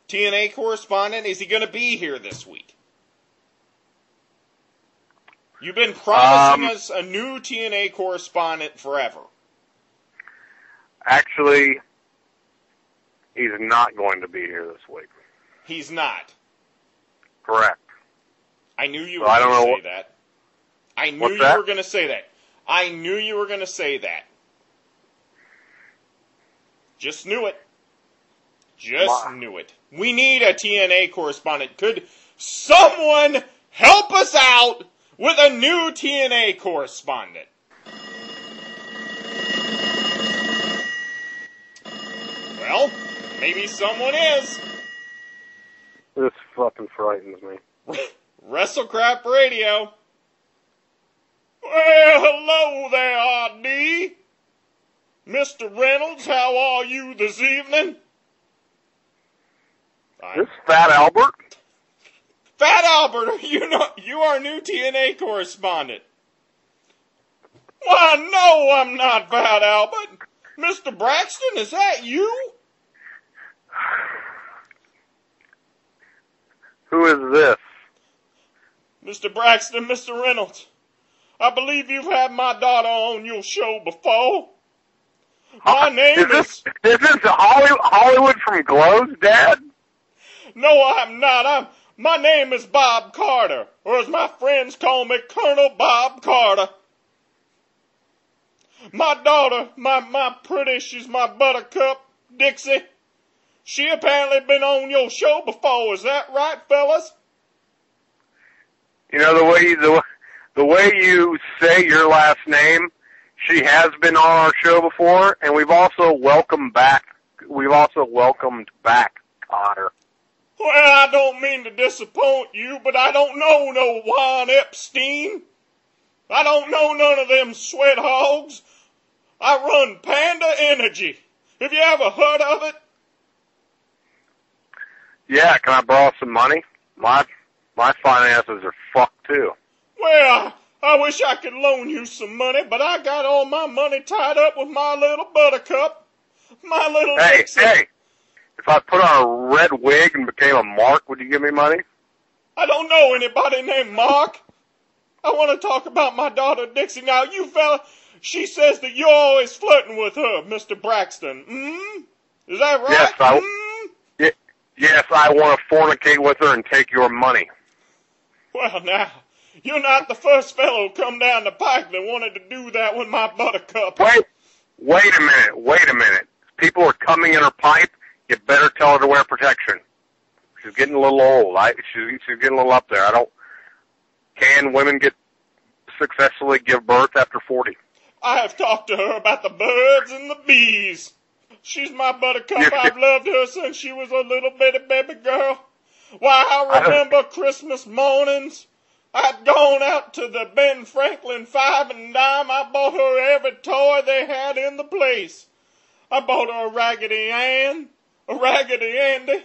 TNA Correspondent? Is he going to be here this week? You've been promising us a new TNA Correspondent forever. Actually, he's not going to be here this week. He's not? Correct. I knew you were going to say that. I knew you that? were going to say that. I knew you were going to say that. Just knew it. Just knew it. We need a TNA Correspondent. Could someone help us out with a new TNA Correspondent? Well, maybe someone is. This fucking frightens me. Wrestlecrap Radio. Well, hello there, RD. Mr. Reynolds, how are you this evening? This Fat Albert? Fat Albert, you are new TNA Correspondent. Why, no, I'm not Fat Albert. Mr. Braxton, is that you? Who is this? Mr. Braxton, Mr. Reynolds, I believe you've had my daughter on your show before. My name is... Is this Hollywood from Glow's dad? No, I'm not. My name is Bob Carter, or as my friends call me, Colonel Bob Carter. My daughter, my pretty, she's my buttercup, Dixie. She apparently been on your show before. Is that right, fellas? You know, the way you say your last name, she has been on our show before, and we've also welcomed back Cotter. Well, I don't mean to disappoint you, but I don't know no Juan Epstein. I don't know none of them sweat hogs. I run Panda Energy. Have you ever heard of it? Yeah, can I borrow some money? My finances are fucked too. Well, I wish I could loan you some money, but I got all my money tied up with my little buttercup. My little Dixie. Hey, if I put on a red wig and became a Mark, would you give me money? I don't know anybody named Mark. I want to talk about my daughter Dixie. Now, you fella, she says that you're always flirting with her, Mr. Braxton. Is that right? Yes, I want to fornicate with her and take your money. Well, now, you're not the first fellow come down the pike that wanted to do that with my buttercup. Wait a minute. People are coming in her pipe. You better tell her to wear protection. She's getting a little old. She's getting a little up there. Can women successfully give birth after 40? I have talked to her about the birds and the bees. She's my buttercup. I've loved her since she was a little bitty baby girl. Why, I remember Christmas mornings. I'd gone out to the Ben Franklin 5 and dime. I bought her every toy they had in the place. I bought her a Raggedy Ann, a Raggedy Andy,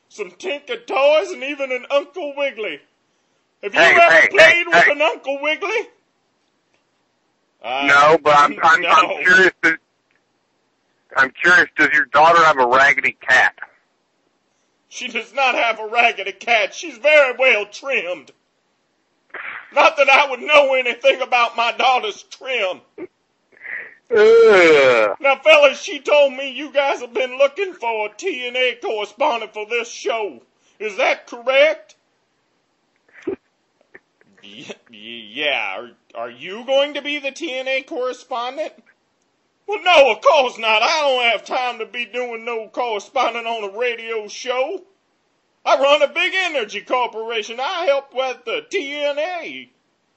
some Tinker toys, and even an Uncle Wiggly. Have you ever played with an Uncle Wiggly? No, but I'm curious. I'm curious, does your daughter have a Raggedy Cat? She does not have a Raggedy Cat. She's very well trimmed. Not that I would know anything about my daughter's trim. Now, fellas, she told me you guys have been looking for a TNA correspondent for this show. Is that correct? Yeah. Are you going to be the TNA correspondent? Well, no, of course not. I don't have time to be doing no correspondent on a radio show. I run a big energy corporation. I help with the TNA.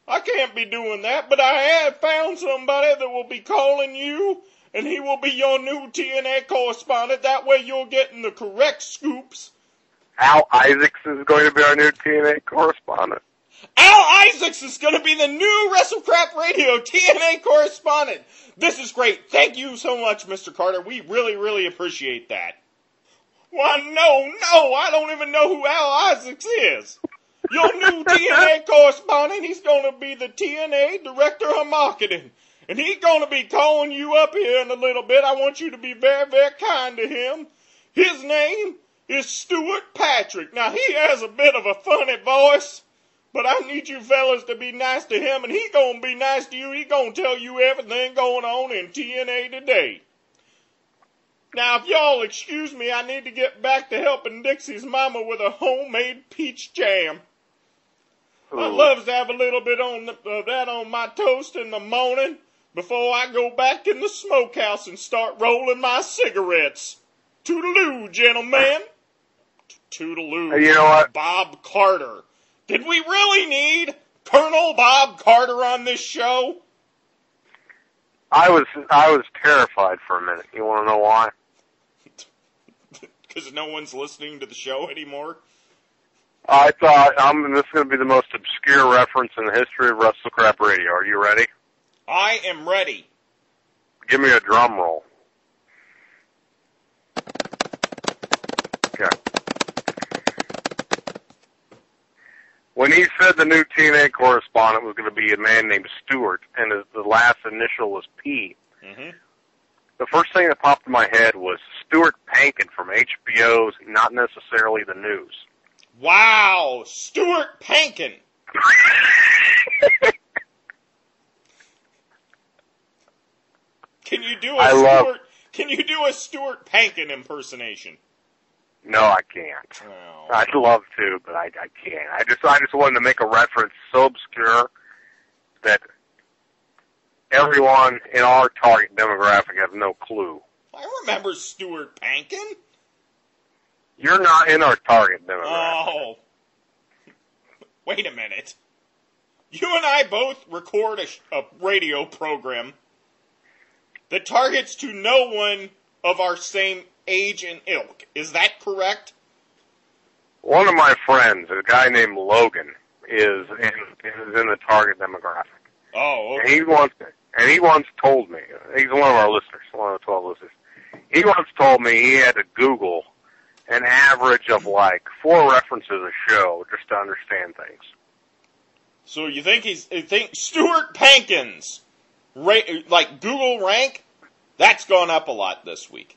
I can't be doing that, but I have found somebody that will be calling you, and he will be your new TNA correspondent. That way you're getting the correct scoops. Al Isaacs is going to be our new TNA correspondent. Al Isaacs is going to be the new Wrestlecrap Radio TNA correspondent. This is great. Thank you so much, Mr. Carter. We really, really appreciate that. Why, no, I don't even know who Al Isaacs is. Your new TNA correspondent, he's going to be the TNA Director of Marketing. And he's going to be calling you up here in a little bit. I want you to be very, very kind to him. His name is Stuart Patrick. Now, he has a bit of a funny voice, but I need you fellas to be nice to him, and he gonna be nice to you. He gonna tell you everything going on in TNA today. Now, if y'all excuse me, I need to get back to helping Dixie's mama with a homemade peach jam. Ooh. I loves to have a little bit of that on my toast in the morning before I go back in the smokehouse and start rolling my cigarettes. Toodaloo, gentlemen. Toodaloo. You know what? Bob Carter. Did we really need Colonel Bob Carter on this show? I was terrified for a minute. You want to know why? Because no one's listening to the show anymore? I thought, this is going to be the most obscure reference in the history of Wrestlecrap Radio. Are you ready? I am ready. Give me a drum roll. Okay. When he said the new TNA correspondent was going to be a man named Stewart, and the last initial was P, the first thing that popped in my head was Stuart Pankin from HBO's Not Necessarily the News. Wow, Stuart Pankin. Can you do a Stuart Pankin impersonation? No, I can't. Oh. I'd love to, but I can't. I just wanted to make a reference so obscure that everyone in our target demographic has no clue. I remember Stuart Pankin. You're not in our target demographic. Oh. Wait a minute. You and I both record a radio program that targets to no one of our same age and ilk. Is that correct? One of my friends, a guy named Logan, is in the target demographic. Oh, okay. And he once told me, he's one of our listeners, one of the 12 listeners, he once told me he had to Google an average of like 4 references a show just to understand things. So you think Stuart Pankin's like Google rank, that's gone up a lot this week.